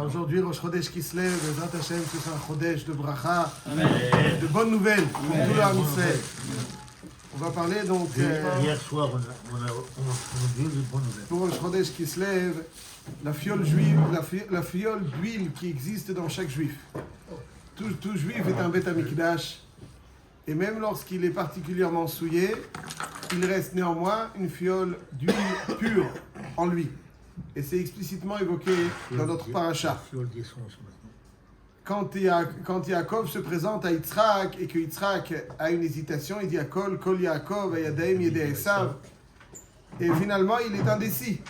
Aujourd'hui, Rosh Chodesh Kislev, Bezrat Hashem, que c'est un Chodesh de bracha, de bonnes nouvelles pour tout le Ham Israël. On va parler donc. Hier soir, on a vu les bonnes nouvelles. Pour Rosh Chodesh Kislev, la fiole juive, la fiole d'huile qui existe dans chaque juif. Tout juif est un Beth Amikdash. Et même lorsqu'il est particulièrement souillé, il reste néanmoins une fiole d'huile pure en lui. Et c'est explicitement évoqué dans notre paracha. Quand Yaakov se présente à Yitzhak et que Yitzhak a une hésitation, il dit à Kol Yaakov, Ayadaim Yedei Esav. Et finalement, il est indécis.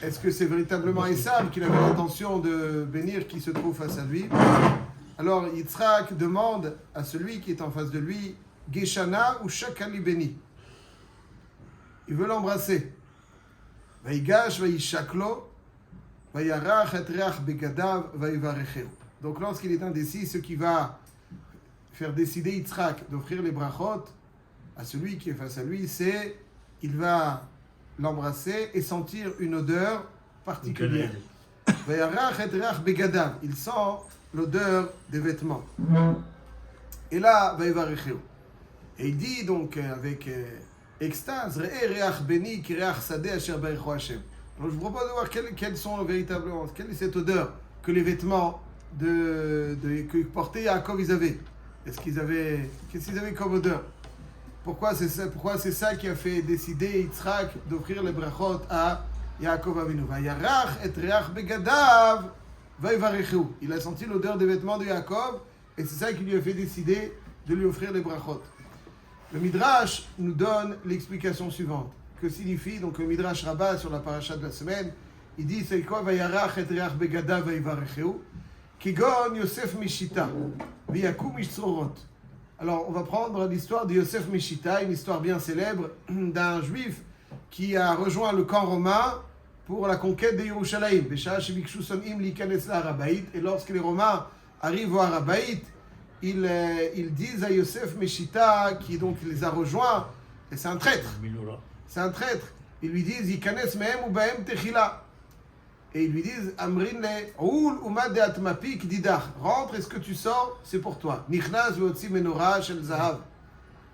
Est-ce que c'est véritablement Esav qu'il avait l'intention de bénir qui se trouve face à lui? Alors Yitzhak demande à celui qui est en face de lui, Geshana ou Shakali béni. Il veut l'embrasser. Vaïgash, vaïshaklo, vaïarach et reach begadav, vaïvarecheu. Donc lorsqu'il est indécis, ce qui va faire décider Yitzhak d'offrir les brachot à celui qui est face à lui, c'est il va l'embrasser et sentir une odeur particulière. Vaïarach et reach begadav. Il sent l'odeur des vêtements. Et là, vaïvarecheu. Et il dit donc avec extase, alors je vous propose de voir quelles sont véritablement, quelle est cette odeur que les vêtements que portaient Yaakov ils avaient. Qu'est-ce qu'ils avaient comme odeur? Pourquoi c'est ça qui a fait décider Yitzhak d'offrir les brachot à Yaakov Avinu. Il a senti l'odeur des vêtements de Yaakov et c'est ça qui lui a fait décider de lui offrir les brachot. Le Midrash nous donne l'explication suivante. Que signifie donc le Midrash Rabbah sur la paracha de la semaine? Il dit c'est quoi? Vayarach et reach begada vayvarecheu kigon Yosef Mishita viyakum mishtzorot. Alors on va prendre l'histoire de Yosef Mishita, une histoire bien célèbre d'un juif qui a rejoint le camp romain pour la conquête de Yerushalayim. Et lorsque les Romains arrivent au Harabaït, ils disent à Yosef Meshita, qui donc les a rejoints, et c'est un traître. C'est un traître. Ils lui disent, Yikanes mehem ou bahem techila. Et ils lui disent, Amrin le oul umad de atmapik didach. Rentre et ce que tu sors, c'est pour toi. Nichnaz veotzi menorah shel zahav.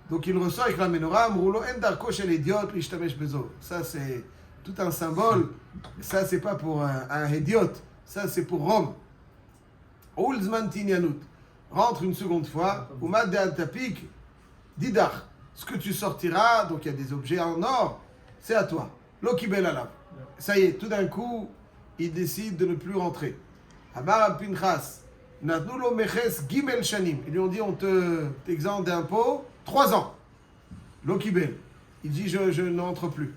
Donc il ressort avec la menorah, amrulo en darko shel idiot lishtamesh bezo. Ça c'est tout un symbole. Ça c'est pas pour un idiot. Ça c'est pour Rome. Oul zman tinyanut. Rentre une seconde fois, Umad de Altapik, Didach, ce que tu sortiras, donc il y a des objets en or, c'est à toi. Lokibel alav. Ça y est, tout d'un coup, il décide de ne plus rentrer. Amar Pinchas, Natnulo Meches Gimel Shanim. Ils lui ont dit, on t'exempte d'impôt 3 ans. Lokibel. Il dit, je n'entre plus.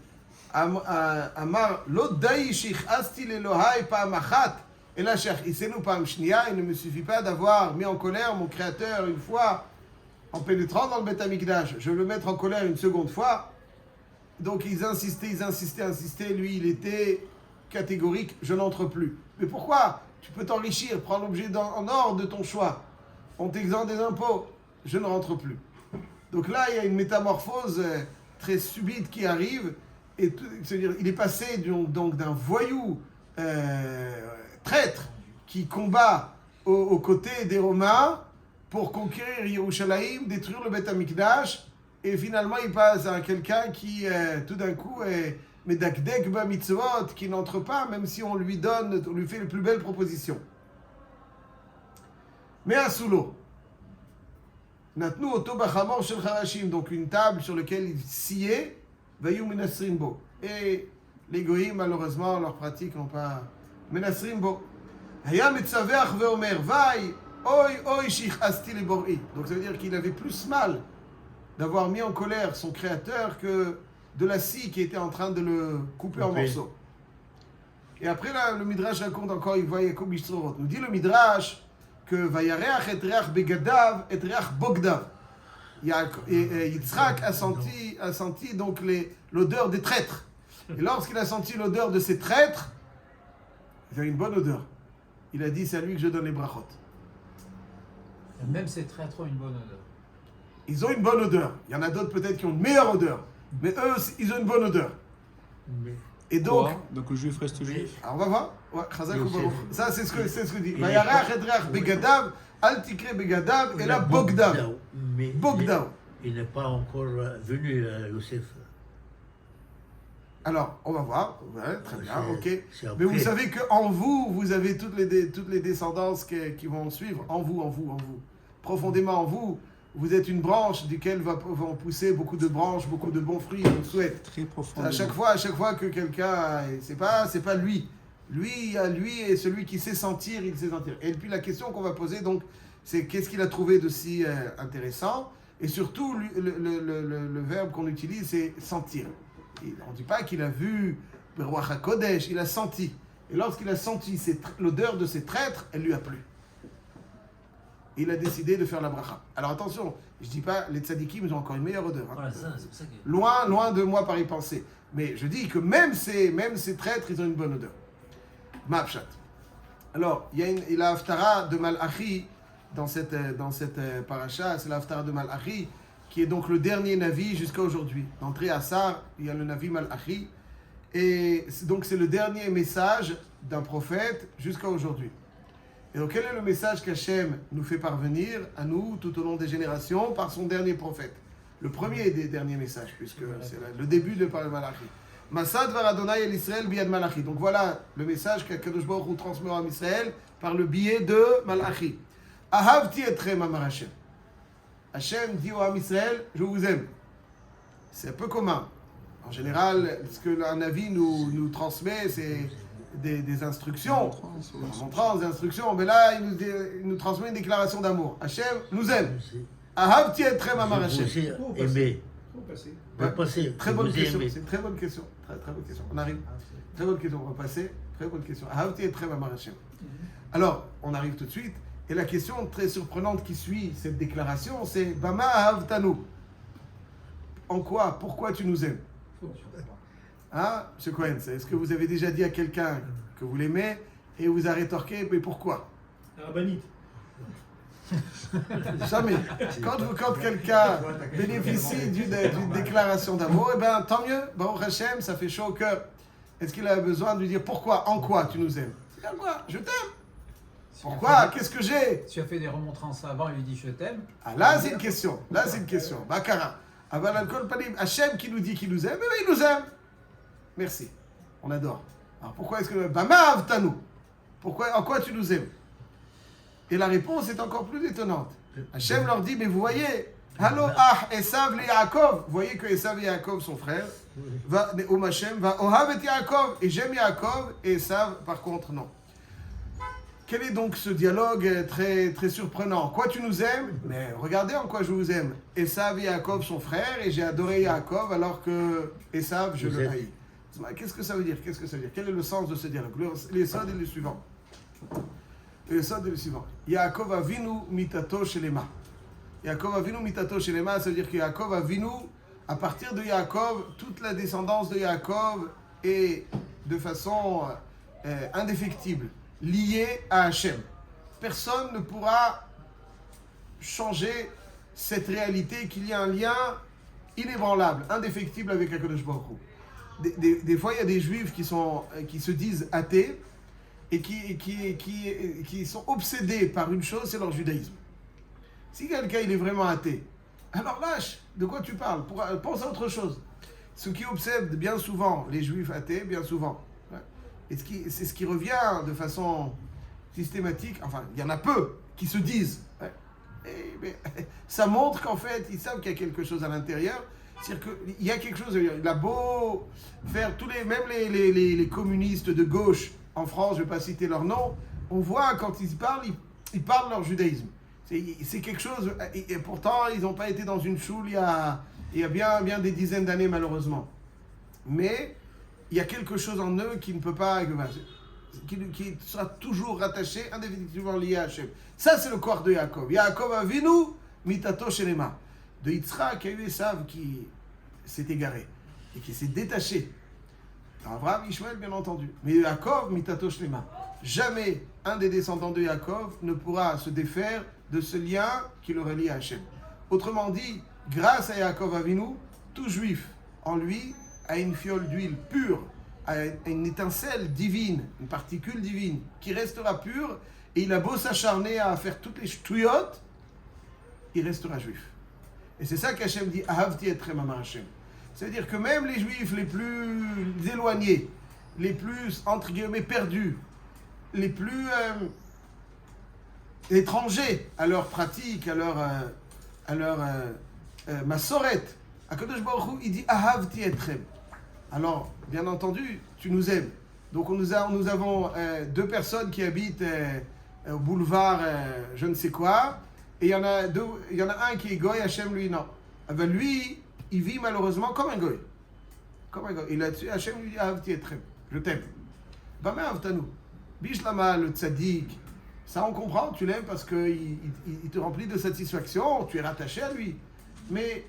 Amar Lodai Shich Astil Elohai Pa'amachat. Et là, cher, il ne me suffit pas d'avoir mis en colère mon Créateur une fois en pénétrant dans le Beth Amikdash. Je veux le mettre en colère une seconde fois. Donc ils insistaient. Lui, il était catégorique, je n'entre plus. Mais pourquoi? Tu peux t'enrichir, prends l'objet en or de ton choix. On t'exempte des impôts, je ne rentre plus. Donc là, il y a une métamorphose très subite qui arrive. Et c'est-à-dire, il est passé donc d'un voyou traître qui combat aux côtés des Romains pour conquérir Yerushalayim, détruire le Beth Amikdash, et finalement il passe à quelqu'un qui tout d'un coup est medakdek ba mitzvot, qui n'entre pas même si on lui fait les plus belles propositions. Mais à Soulo, natnu oto bachamor shel charashim, donc une table sur laquelle il sciait, vayu menasrim bo. Et les goïms, malheureusement, leurs pratiques n'ont pas menasrim bo. Haya mitzaveach veomer vai oi shich asti lebor'i. Donc ça veut dire qu'il avait plus mal d'avoir mis en colère son créateur que de la scie qui était en train de le couper en morceaux. Et après là, le Midrash raconte encore, il voit Yaakov Mishtzorot. Nous dit le Midrash que vayareach et reach begadav et reach bogdav. Yitzhak a senti donc l'odeur des traîtres. Et lorsqu'il a senti l'odeur de ces traîtres, il avait une bonne odeur. Il a dit, c'est à lui que je donne les brachot. Et même ces traîtres ont une bonne odeur. Ils ont une bonne odeur. Il y en a d'autres peut-être qui ont une meilleure odeur. Mais eux, ils ont une bonne odeur. Et donc, Donc le juif reste juif. alors on va voir. Ouais, Chazak ou Baruch. Ça, c'est ce que dit. Il Vayarach edreach begadav, al tikre begadav, et là, Bogdav. Mais Bogdav. il n'est pas encore venu, Youssef. Alors, on va voir. Ouais, très bien, ok. c'est après. Mais vous savez qu'en vous, vous avez toutes les descendances qui vont suivre. En vous. Profondément en vous. Vous êtes une branche duquel vont pousser beaucoup de branches, beaucoup de bons fruits, on le souhaite. Très profond. À chaque fois que quelqu'un, c'est pas lui. Lui est celui qui sait sentir, il sait sentir. Et puis la question qu'on va poser, donc, c'est qu'est-ce qu'il a trouvé de si intéressant? Et surtout, le verbe qu'on utilise, c'est sentir. On ne dit pas qu'il a vu le roi HaKodesh, il a senti. Et lorsqu'il a senti l'odeur de ces traîtres, elle lui a plu. Il a décidé de faire la bracha. Alors attention, je ne dis pas, les tzadikim, ils ont encore une meilleure odeur. Hein. Voilà, c'est pour ça que... Loin de moi par y penser. Mais je dis que même ces traîtres, ils ont une bonne odeur. Ma'apshat. Alors, il a Haftara de Malachi dans cette paracha, c'est la Haftara de Malachi, qui est donc le dernier Navi jusqu'à aujourd'hui. D'entrée à Sar, il y a le Navi Malachi. Et donc c'est le dernier message d'un prophète jusqu'à aujourd'hui. Et donc, quel est le message qu'Hachem nous fait parvenir à nous tout au long des générations par son dernier prophète? Le premier des derniers messages, puisque c'est le début de par le Malachi. Masad var Adonai el Israël biad Malachi. Donc voilà le message qu'Akadosh Baruch Hu transmet à Israël par le biais de Malachi. Ahavti etrem amar Hashem. Hashem dit au Ham Israël, je vous aime. C'est un peu commun. En général, ce que un avis nous transmet, c'est des instructions, des instructions, mais là, il nous transmet une déclaration d'amour. Hachem nous aime. Ahavti etrem amar Hashem. Aimé. Très bonne question. C'est une très bonne question. Très bonne question. On arrive. Très bonne question. On va passer. Très bonne question. Ahavti etrem amar Hashem. Alors, on arrive tout de suite. Et la question très surprenante qui suit cette déclaration, c'est Bama ahavtanu. En quoi? Pourquoi tu nous aimes? Hein, M. Cohen, est-ce que vous avez déjà dit à quelqu'un que vous l'aimez et vous a rétorqué, mais pourquoi? Rabbinite. Jamais. Quand quelqu'un bénéficie d'une déclaration d'amour, eh bien, tant mieux. Baruch Hashem, ça fait chaud au cœur. Est-ce qu'il a besoin de lui dire pourquoi? En quoi tu nous aimes? C'est moi, je t'aime. Pourquoi? Qu'est-ce que j'ai? Si tu as fait des remontrances avant, il lui dit je t'aime. Ah, là, c'est une question. Bakara. Aval al-kol panim. Hachem qui nous dit qu'il nous aime, eh bien, il nous aime. Merci. On adore. Alors pourquoi est-ce que... Bama avtanu. Pourquoi? En quoi tu nous aimes? Et la réponse est encore plus étonnante. Hachem leur dit, mais vous voyez, Hallo ah Esav le Yaakov. Vous voyez que Esav et Yaakov sont frères. Va Hashem va Ohav et Yaakov. Et j'aime Yaakov et Esav, par contre, non. Quel est donc ce dialogue très, très surprenant? Quoi tu nous aimes? Mais regardez en quoi je vous aime. Esav et Yaakov sont frères et j'ai adoré Yaakov alors que Esav, je le haïs. Qu'est-ce que ça veut dire? Quel est le sens de ce dialogue? L'essod est le suivant. Yaakov Avinu mitato shelema. Yaakov Avinu mitato shelema, ça veut dire que Yaakov Avinu, à partir de Yaakov, toute la descendance de Yaakov est de façon indéfectible, liée à Hachem. Personne ne pourra changer cette réalité qu'il y a un lien inébranlable, indéfectible avec Akadosh Baruch Hu. Des fois, il y a des juifs qui se disent athées et qui sont obsédés par une chose, c'est leur judaïsme. Si quelqu'un il est vraiment athée, alors lâche, de quoi tu parles? Pense à autre chose. Ce qui obsède bien souvent les juifs athées, bien souvent, et c'est ce qui revient de façon systématique, enfin, il y en a peu qui se disent. Mais ça montre qu'en fait, ils savent qu'il y a quelque chose à l'intérieur. C'est-à-dire qu'il y a quelque chose, il a beau faire même les communistes de gauche en France, je ne vais pas citer leur nom, on voit quand ils parlent de leur judaïsme. C'est quelque chose, et pourtant ils n'ont pas été dans une choule il y a bien des dizaines d'années malheureusement. Mais il y a quelque chose en eux qui ne peut pas, qui sera toujours rattaché, indéfinitivement lié à Hachem. Ça c'est le corps de Yaakov. Yaakov Avinu mitato shelema. De Yitzhak, il y a eu Esav qui s'est égaré et qui s'est détaché. Abraham, Ishmael, bien entendu. Mais Yaakov, mitato shlema. Jamais un des descendants de Yaakov ne pourra se défaire de ce lien qui le relie à Hachem. Autrement dit, grâce à Yaakov Avinu, tout juif en lui a une fiole d'huile pure à une étincelle divine, une particule divine, qui restera pure, et il a beau s'acharner à faire toutes les ch'touillottes, il restera juif. Et c'est ça qu'Hachem dit, Ahavti etrem amar Hashem. C'est-à-dire que même les juifs les plus éloignés, les plus, entre guillemets, perdus, les plus étrangers à leur pratique, à leur massoret, HaKadosh Baruch Hu, il dit Ahavti etrem. Alors, bien entendu, tu nous aimes. Donc nous avons deux personnes qui habitent au boulevard je ne sais quoi, et il y en a un qui est goy, Hachem lui non. Ah ben lui, il vit malheureusement comme un goy. Comme un goy. Et là-dessus, Hachem lui dit Ahavti etrem, je t'aime. Bah mais avtanu. Bishlama, le tzaddik, ça on comprend, tu l'aimes parce qu'il te remplit de satisfaction, tu es rattaché à lui. Mais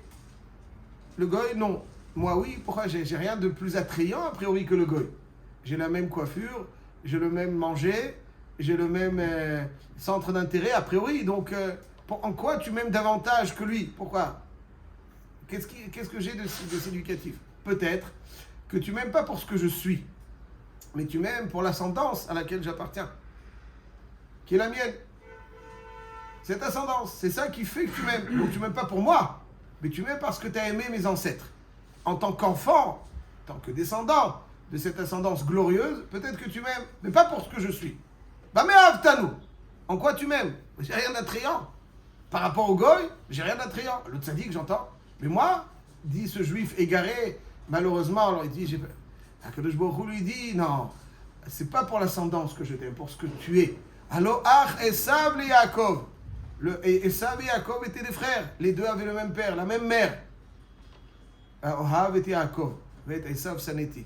le goy, non. Moi oui, pourquoi j'ai rien de plus attrayant a priori que le goy. J'ai la même coiffure, j'ai le même manger, j'ai le même centre d'intérêt a priori. Donc en quoi tu m'aimes davantage que lui? Pourquoi? Qu'est-ce que j'ai de séducatif? Peut-être que tu m'aimes pas pour ce que je suis, mais tu m'aimes pour l'ascendance à laquelle j'appartiens, qui est la mienne. Cette ascendance, c'est ça qui fait que tu m'aimes. Donc tu m'aimes pas pour moi, mais tu m'aimes parce que tu as aimé mes ancêtres. En tant qu'enfant, en tant que descendant de cette ascendance glorieuse, peut-être que tu m'aimes, mais pas pour ce que je suis. Bah mais avtanu, en quoi tu m'aimes? J'ai rien d'attrayant. Par rapport au goy, j'ai rien d'attrayant. Le tzaddik, j'entends. Mais moi, dit ce juif égaré, malheureusement, alors il dit, HaKadosh Baruch Hu lui dit, non, c'est pas pour l'ascendance que je t'aime, pour ce que tu es. Alors, Ach, Esav et Yaakov. Esav et Yaakov étaient des frères. Les deux avaient le même père, la même mère. Ohav et Yaakov. Esav Saneti.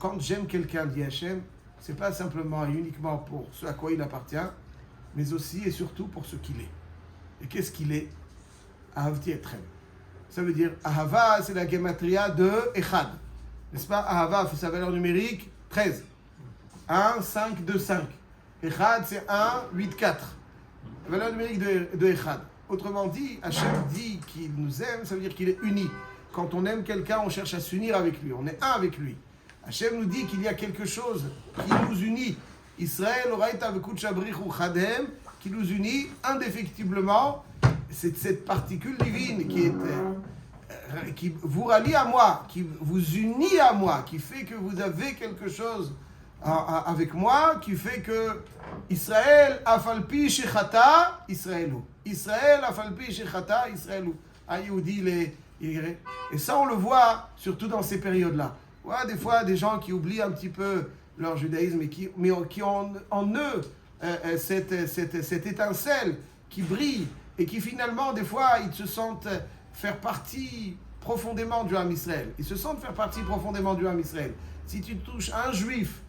Quand j'aime quelqu'un, dit Hachem, c'est pas simplement et uniquement pour ce à quoi il appartient, mais aussi et surtout pour ce qu'il est. Et qu'est-ce qu'il est? Ahavti etrem. Ça veut dire, Ahava, c'est la gematria de Echad. N'est-ce pas? Ahava, sa valeur numérique, 13. 1, 5, 2, 5. Echad, c'est 1, 8, 4. La valeur numérique de Echad. Autrement dit, Hachem dit qu'il nous aime, ça veut dire qu'il est uni. Quand on aime quelqu'un, on cherche à s'unir avec lui. On est un avec lui. Hachem nous dit qu'il y a quelque chose qui nous unit. Israël, Oraita, Vekut Shabrichu Chadem, qui nous unit indéfectiblement. C'est cette particule divine qui vous rallie à moi, qui vous unit à moi, qui fait que vous avez quelque chose avec moi, qui fait que Israël, Afalpi Shechata, Israëlou. Israël, Afalpi Shechata, Israëlou. Ayoudi, et ça, on le voit surtout dans ces périodes-là. Ouais, des fois, des gens qui oublient un petit peu leur judaïsme, mais qui ont en eux cette étincelle qui brille et qui finalement, des fois, ils se sentent faire partie profondément du Ham Israël. Ils se sentent faire partie profondément du Ham Israël. Si tu touches un juif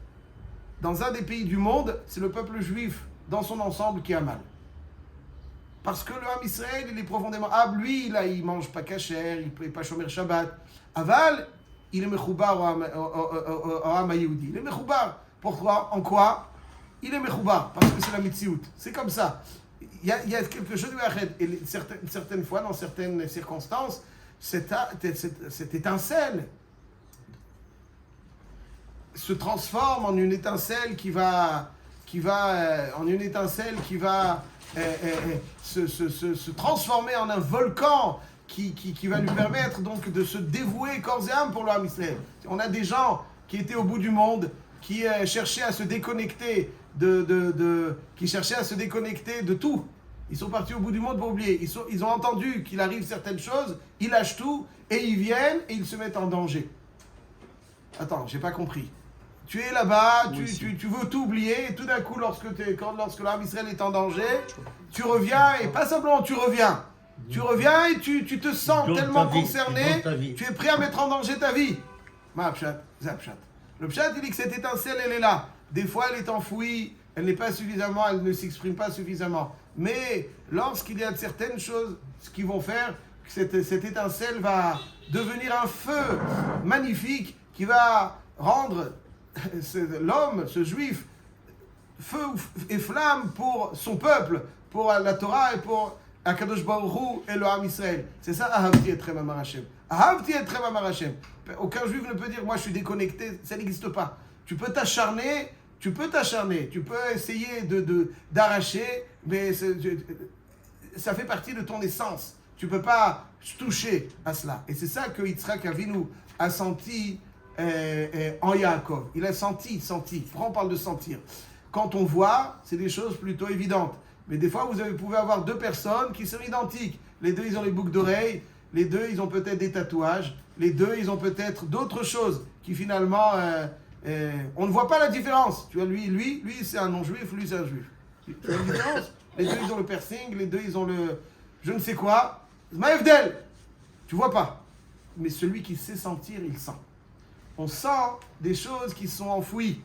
dans un des pays du monde, c'est le peuple juif dans son ensemble qui a mal. Parce que le Ham Israël, il est profondément... Ah, lui, là, il mange pas kasher, il ne pas shomer Shabbat. Aval, il est mechoubar au Ham Yehudi. Il est mechoubar. Pourquoi? En quoi? Il est mechoubar, parce que c'est la mitziout. C'est comme ça. Il y a quelque chose de vachet. Et certaines fois, dans certaines circonstances, cette étincelle se transforme en une étincelle qui va se transformer en un volcan qui va lui permettre donc de se dévouer corps et âme pour le Ham Israël. On a des gens qui étaient au bout du monde, qui cherchaient à se déconnecter qui cherchaient à se déconnecter de tout. Ils sont partis au bout du monde pour oublier. Ils ont entendu qu'il arrive certaines choses, ils lâchent tout, et ils viennent et ils se mettent en danger. Attends, j'ai pas compris. Tu es là-bas, tu veux tout oublier, et tout d'un coup, lorsque le Ham Israël est en danger, tu reviens, et pas simplement tu reviens. Tu reviens et tu te sens tellement concerné, tu es prêt à mettre en danger ta vie. Ma pshat, zapshat. Le pshat, il dit que cette étincelle, elle est là. Des fois, elle est enfouie, elle n'est pas suffisamment, elle ne s'exprime pas suffisamment. Mais lorsqu'il y a certaines choses qui vont faire que cette étincelle va devenir un feu magnifique qui va rendre l'homme, ce juif, feu et flamme pour son peuple, pour la Torah et pour Akadosh Baruch Hu et le Ham Israël. C'est ça, Ahavti etrem amar Hashem. Ahavti etrem amar Hashem. Aucun juif ne peut dire moi je suis déconnecté, ça n'existe pas. Tu peux t'acharner, tu peux essayer d'arracher, mais ça fait partie de ton essence. Tu ne peux pas toucher à cela. Et c'est ça que Yitzhak Avinu a senti en Yaakov. Il a senti. On parle de sentir. Quand on voit, c'est des choses plutôt évidentes. Mais des fois, vous pouvez avoir deux personnes qui sont identiques. Les deux, ils ont les boucles d'oreilles. Les deux, ils ont peut-être des tatouages. Les deux, ils ont peut-être d'autres choses qui finalement, on ne voit pas la différence. Tu vois, lui, c'est un non-juif, lui, c'est un juif. Tu vois la différence? Les deux, ils ont le piercing, les deux, ils ont le je ne sais quoi. Maëvdel, tu vois pas. Mais celui qui sait sentir, il sent. On sent des choses qui sont enfouies,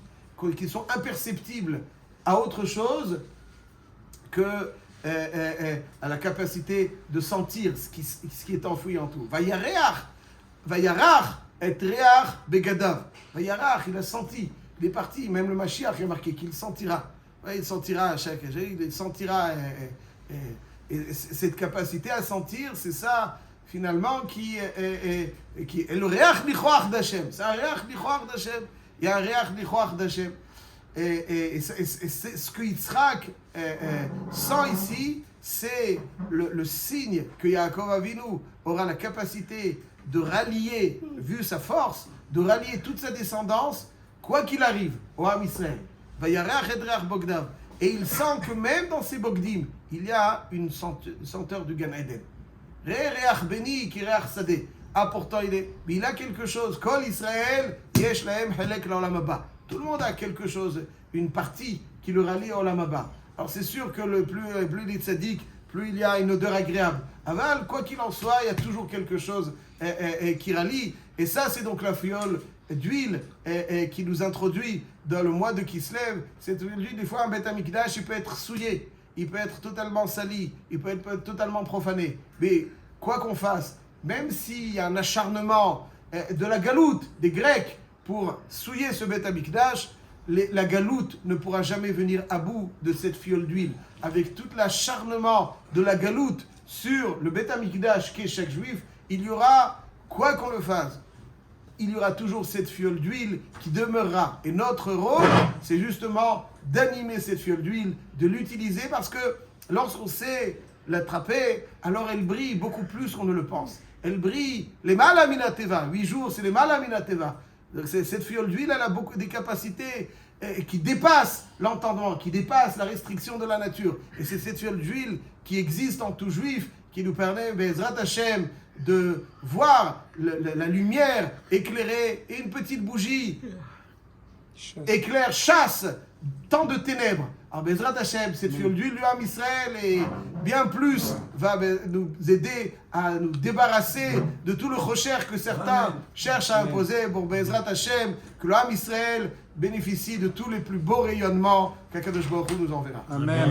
qui sont imperceptibles à autre chose que à la capacité de sentir ce qui est enfoui en tout. Vayarach et reach begadav. Vayarach, il a senti. Il est parti. Même le Mashiach, il a marqué qu'il sentira. Il sentira à chaque âge. Il sentira. Et cette capacité à sentir, c'est ça, finalement, qui est le reach nichoach d'Hashem. C'est un reach nichoach d'Hashem. Il y a un reach nichoach d'Hashem. Et c'est ce que Yitzhak sent ici, c'est le signe que Yaakov Avinu aura la capacité de rallier, vu sa force, de rallier toute sa descendance, quoi qu'il arrive, au Ham Israël. Vayarach et reach bogdav. Et il sent que même dans ces bogdim, il y a une senteur du Gan Eden. Reach beni ki reach sadeh. Ah, pourtant il a quelque chose. Kol Israël, yesh lahem helek laolam haba. Tout le monde a quelque chose, une partie qui le rallie au Olam haba. Alors c'est sûr que plus il est tzaddik, plus il y a une odeur agréable. Aval, quoi qu'il en soit, il y a toujours quelque chose qui rallie. Et ça, c'est donc la fiole d'huile qui nous introduit dans le mois de Kislev. Cette huile, des fois, un Beth Amikdash, il peut être souillé, il peut être totalement sali, il peut être totalement profané. Mais quoi qu'on fasse, même s'il y a un acharnement de la galoute des Grecs pour souiller ce Beth Amikdash, la galoute ne pourra jamais venir à bout de cette fiole d'huile. Avec tout l'acharnement de la galoute sur le Beth Amikdash qu'est chaque juif, il y aura, quoi qu'on le fasse, il y aura toujours cette fiole d'huile qui demeurera. Et notre rôle, c'est justement d'animer cette fiole d'huile, de l'utiliser, parce que lorsqu'on sait l'attraper, alors elle brille beaucoup plus qu'on ne le pense. Elle brille, les malaminateva, 8 jours, c'est les malaminateva. Cette fiole d'huile, elle a beaucoup des capacités qui dépassent l'entendement, qui dépassent la restriction de la nature. Et c'est cette fiole d'huile qui existe en tout juif, qui nous permet, Bezrat Hashem, de voir la lumière éclairer, et une petite bougie éclaire, chasse tant de ténèbres. Alors Bezrat Hashem, cette fiole d'huile du Ham Israël et bien plus va nous aider à nous débarrasser de tout le rocher que certains cherchent à imposer pour Bezrat Hashem, que le Ham Israël bénéficie de tous les plus beaux rayonnements qu'Akadosh Baruch Hu nous enverra. Amen.